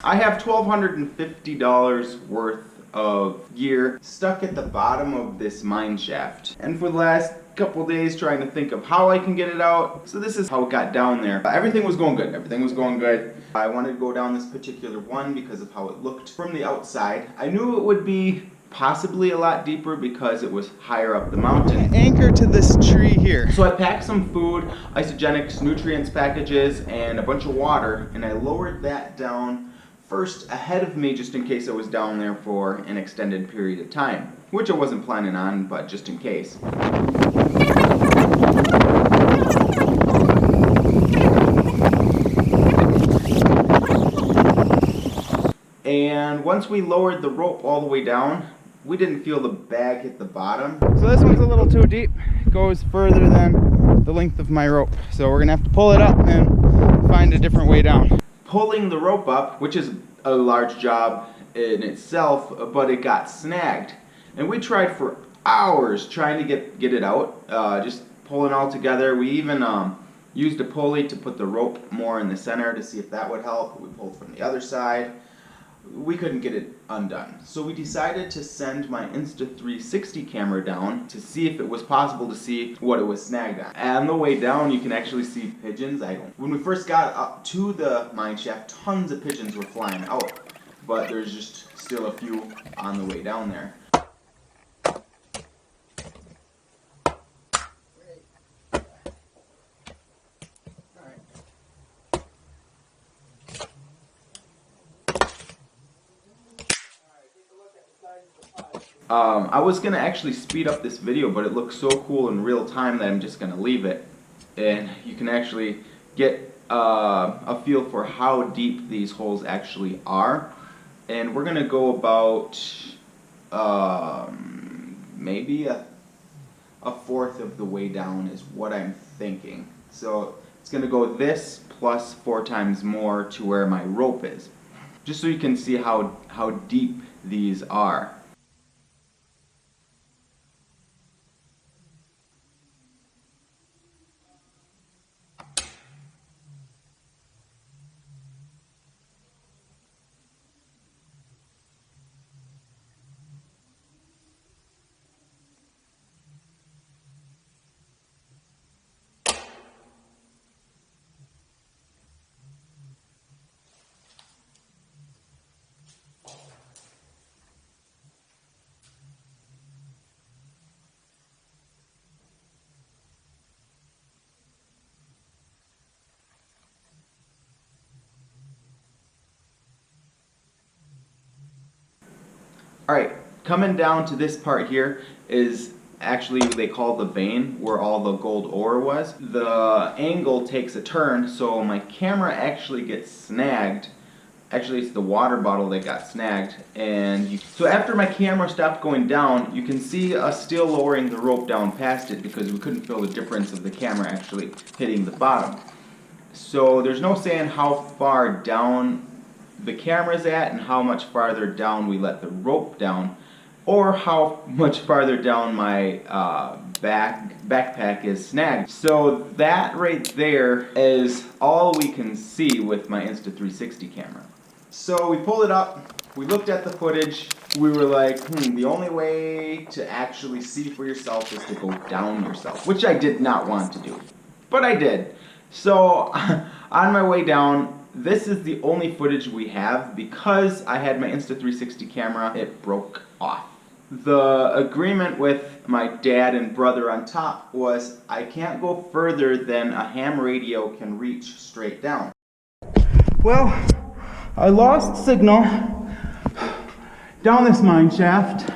I have $1,250 worth of gear stuck at the bottom of this mine shaft. And for the last couple days trying to think of how I can get it out. So this is how it got down there. Everything was going good. Everything was going good. I wanted to go down this particular one because of how it looked from the outside. I knew it would be possibly a lot deeper because it was higher up the mountain. Anchor to this tree here. So I packed some food, Isagenix nutrients packages, and a bunch of water, and I lowered that down first ahead of me just in case I was down there for an extended period of time, which I wasn't planning on, but just in case. And once we lowered the rope all the way down, we didn't feel the bag hit the bottom. So this one's a little too deep. It goes further than the length of my rope. So we're gonna have to pull it up and find a different way down. Pulling the rope up, which is a large job in itself, but it got snagged. And we tried for hours trying to get it out, just pulling all together. We even used a pulley to put the rope more in the center to see if that would help. We pulled from the other side. We couldn't get it undone. So we decided to send my Insta360 camera down to see if it was possible to see what it was snagged on. And on the way down, you can actually see pigeons. When we first got up to the mine shaft, tons of pigeons were flying out, but there's just still a few on the way down there. I was gonna actually speed up this video, but it looks so cool in real time that I'm just gonna leave it, and you can actually get a feel for how deep these holes actually are. And we're gonna go about maybe a fourth of the way down is what I'm thinking. So it's gonna go this plus 4 times more to where my rope is, just so you can see how deep these are. Alright, coming down to this part here is actually they call the vein where all the gold ore was. The angle takes a turn, so my camera actually gets snagged. Actually, it's the water bottle that got snagged. So after my camera stopped going down, you can see us still lowering the rope down past it because we couldn't feel the difference of the camera actually hitting the bottom. So there's no saying how far down the camera's at and how much farther down we let the rope down, or how much farther down my backpack is snagged. So that right there is all we can see with my Insta360 camera. So we pulled it up, we looked at the footage, we were like, the only way to actually see for yourself is to go down yourself, which I did not want to do, but I did. So on my way down, this is the only footage we have because I had my Insta360 camera, it broke off. The agreement with my dad and brother on top was I can't go further than a ham radio can reach straight down. Well, I lost signal down this mine shaft.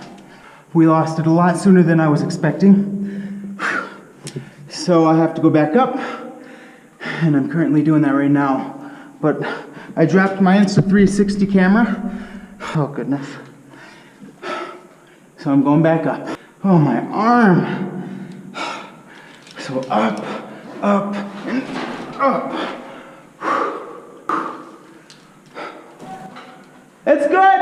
We lost it a lot sooner than I was expecting. So I have to go back up, and I'm currently doing that right now. But I dropped my Insta360 camera. Oh goodness. So I'm going back up. Oh, my arm. So up, up, and up. It's good.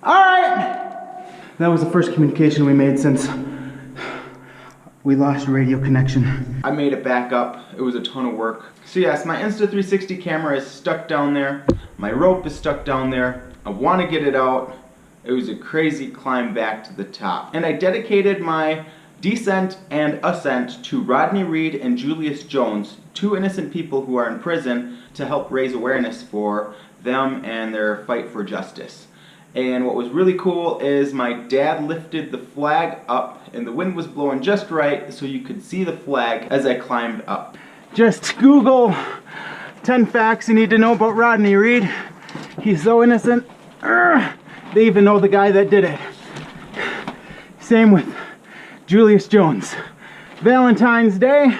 All right. That was the first communication we made since we lost radio connection. I made it back up. It was a ton of work. So yes, my Insta360 camera is stuck down there. My rope is stuck down there. I want to get it out. It was a crazy climb back to the top. And I dedicated my descent and ascent to Rodney Reed and Julius Jones, two innocent people who are in prison, to help raise awareness for them and their fight for justice. And what was really cool is my dad lifted the flag up and the wind was blowing just right so you could see the flag as I climbed up. Just Google 10 facts you need to know about Rodney Reed. He's so innocent. They even know the guy that did it. Same with Julius Jones. Valentine's Day,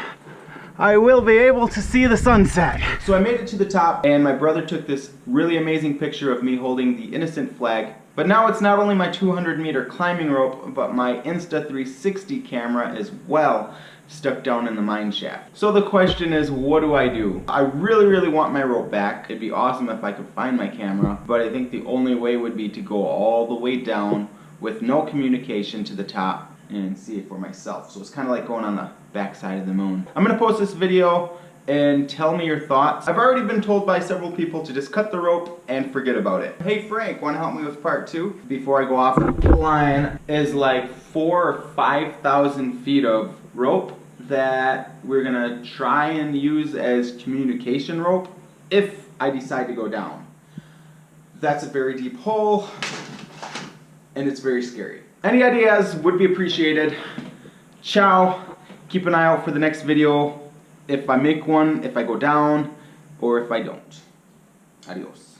I will be able to see the sunset. So I made it to the top and my brother took this really amazing picture of me holding the innocent flag. But now it's not only my 200-meter climbing rope, but my Insta360 camera as well, stuck down in the mine shaft. So the question is, what do? I really want my rope back. It'd be awesome if I could find my camera, but I think the only way would be to go all the way down with no communication to the top and see it for myself. So it's kind of like going on the backside of the moon. I'm gonna post this video and tell me your thoughts. I've already been told by several people to just cut the rope and forget about it. Hey Frank, wanna help me with part 2? Before I go off, the line is like 4,000 or 5,000 feet of rope that we're gonna try and use as communication rope if I decide to go down. That's a very deep hole and it's very scary. Any ideas would be appreciated. Ciao. Keep an eye out for the next video. If I make one, if I go down, or if I don't. Adios.